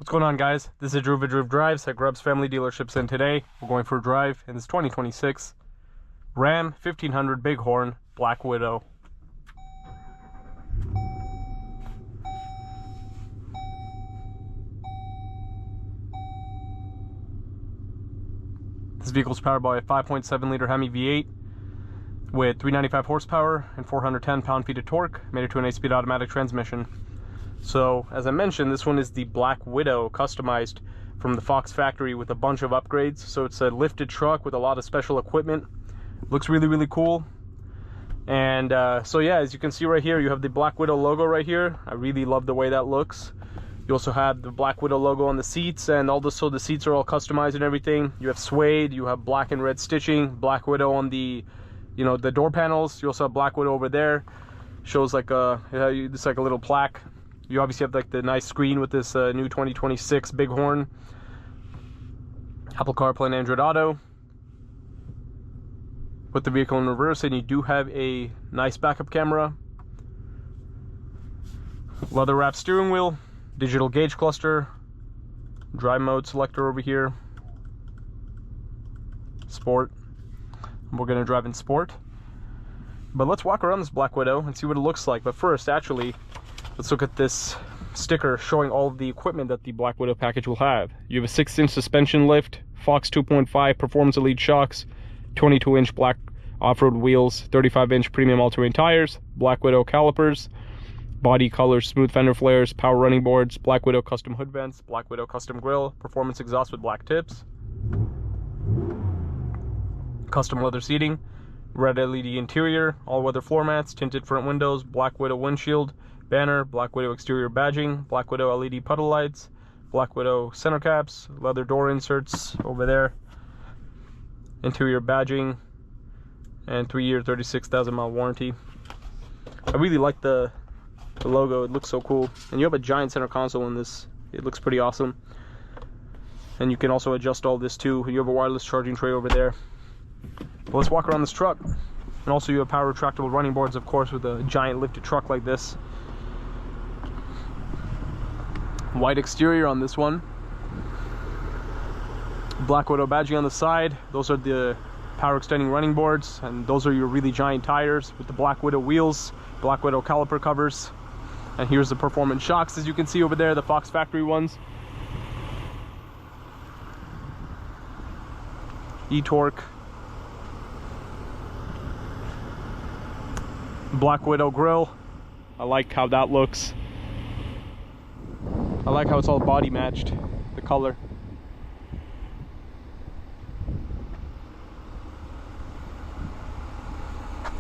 What's going on, guys? This is Drew Vidriv Drives at Grubbs Family Dealerships, and today we're going for a drive in this 2026 Ram 1500 Bighorn Black Widow. This vehicle is powered by a 5.7 liter Hemi V8 with 395 horsepower and 410 pound-feet of torque, made it to an 8-speed automatic transmission. So, as I mentioned, this one is the Black Widow, customized from the Fox factory with a bunch of upgrades. So it's a lifted truck with a lot of special equipment. Looks really, really cool. And so yeah, as you can see right here, you have the Black Widow logo right here. I really love the way that looks. You also have the Black Widow logo on the seats, and also the seats are all customized and everything. You have suede, you have black and red stitching, Black Widow on the, the door panels. You also have Black Widow over there. Shows like it's like a little plaque. You obviously have like the nice screen with this new 2026 Bighorn. Apple CarPlay and Android Auto. Put the vehicle in reverse, and you do have a nice backup camera. Leather wrapped steering wheel. Digital gauge cluster. Drive mode selector over here. Sport. We're going to drive in sport. But let's walk around this Black Widow and see what it looks like. But first, actually, let's look at this sticker showing all of the equipment that the Black Widow package will have. You have a 6-inch suspension lift, Fox 2.5 Performance Elite shocks, 22-inch black off-road wheels, 35-inch premium all-terrain tires, Black Widow calipers, body colors, smooth fender flares, power running boards, Black Widow custom hood vents, Black Widow custom grille, performance exhaust with black tips, custom leather seating, red LED interior, all-weather floor mats, tinted front windows, Black Widow windshield, banner, Black Widow exterior badging, Black Widow LED puddle lights, Black Widow center caps, leather door inserts over there, interior badging, and 3-year 36,000 mile warranty. I really like the logo. It looks so cool, and you have a giant center console in this. It looks pretty awesome, and you can also adjust all this too. You have a wireless charging tray over there. But let's walk around this truck. And also you have power retractable running boards, of course, with a giant lifted truck like this. White exterior on this one. Black Widow badging on the side. Those are the power extending running boards, and those are your really giant tires with the Black Widow wheels, Black Widow caliper covers. And here's the performance shocks, as you can see over there, the Fox factory ones. E-torque. Black Widow grille. I like how that looks. I like how it's all body matched, the color.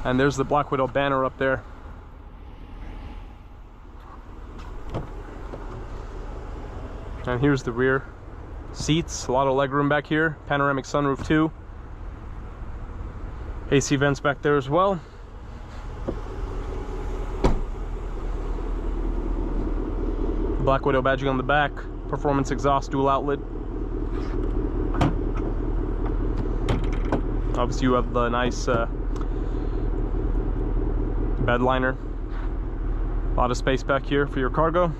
And there's the Black Widow banner up there. And here's the rear seats, a lot of legroom back here, panoramic sunroof too. AC vents back there as well. Black Widow badging on the back, performance exhaust dual outlet. Obviously you have the nice bed liner. A lot of space back here for your cargo.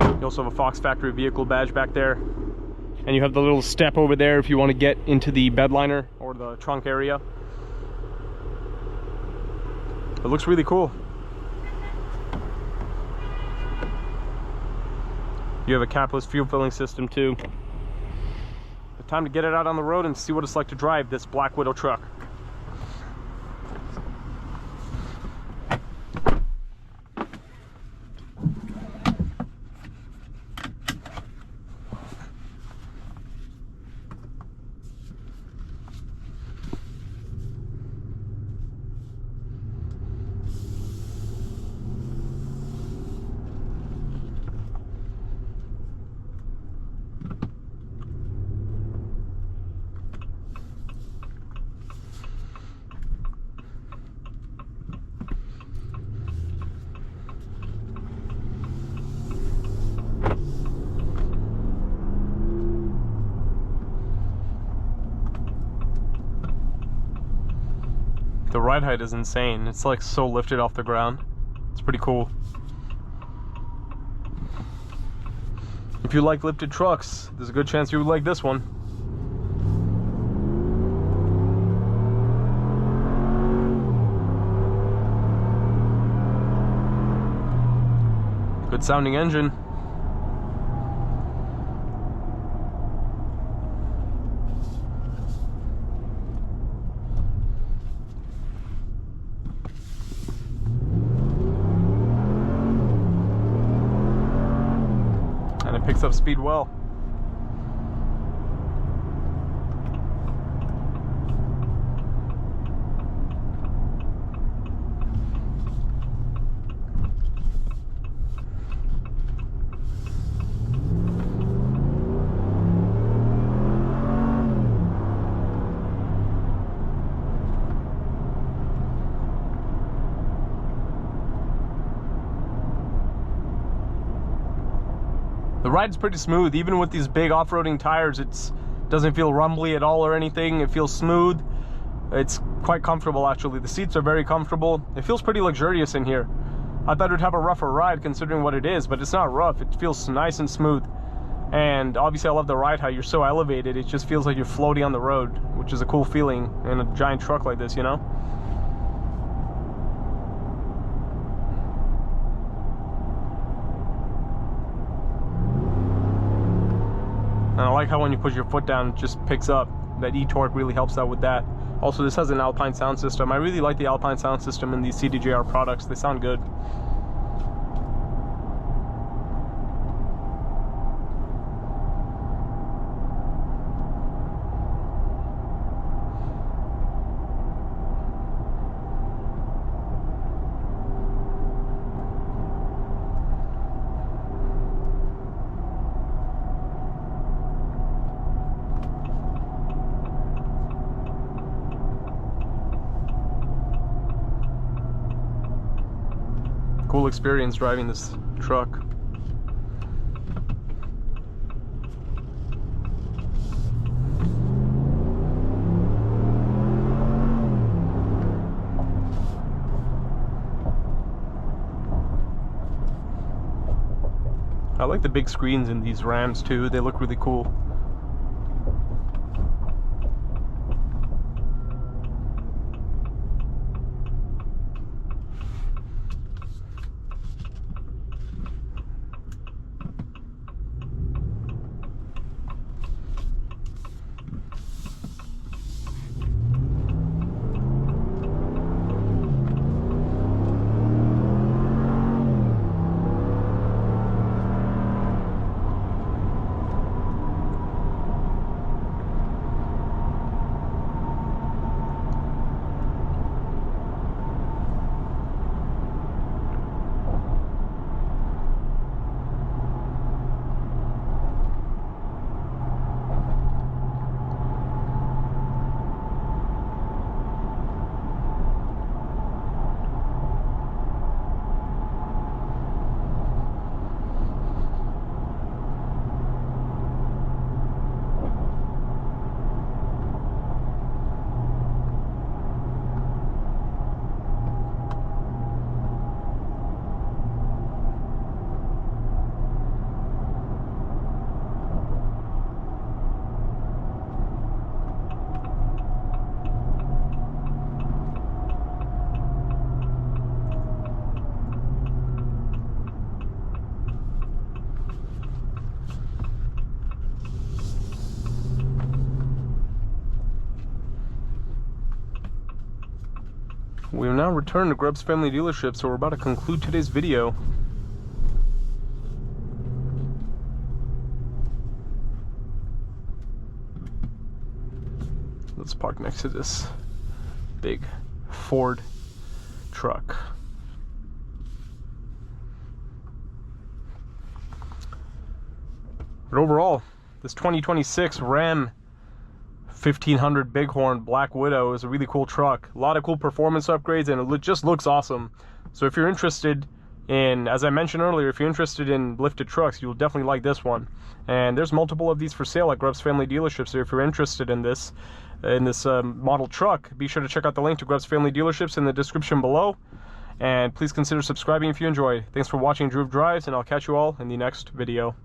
You also have a Fox factory vehicle badge back there. And you have the little step over there if you want to get into the bed liner or the trunk area. It looks really cool. You have a capless fuel filling system too. Time to get it out on the road and see what it's like to drive this Black Widow truck. The ride height is insane. It's like so lifted off the ground. It's pretty cool. If you like lifted trucks, there's a good chance you would like this one. Good sounding engine. And it picks up speed well. The ride's pretty smooth, even with these big off-roading tires. It doesn't feel rumbly at all or anything. It feels smooth. It's quite comfortable, actually. The seats are very comfortable. It feels pretty luxurious in here. I thought it would have a rougher ride considering what it is, but it's not rough. It feels nice and smooth. And obviously I love the ride, how you're so elevated. It just feels like you're floating on the road, which is a cool feeling in a giant truck like this, you know? And I like how when you put your foot down, it just picks up. That e-torque really helps out with that. Also, this has an Alpine sound system. I really like the Alpine sound system in these CDJR products. They sound good. Cool experience driving this truck. I like the big screens in these Rams too. They look really cool. We have now returned to Grubbs Family Dealership, so we're about to conclude today's video. Let's park next to this big Ford truck. But overall, this 2026 Ram 1500 Bighorn Black Widow is a really cool truck. A lot of cool performance upgrades, and it just looks awesome. So if you're interested in, as I mentioned earlier, if you're interested in lifted trucks, you'll definitely like this one. And there's multiple of these for sale at Grubbs Family Dealership. So if you're interested in this model truck, be sure to check out the link to Grubbs Family Dealerships in the description below. And please consider subscribing if you enjoy. Thanks for watching Drew Drives, and I'll catch you all in the next video.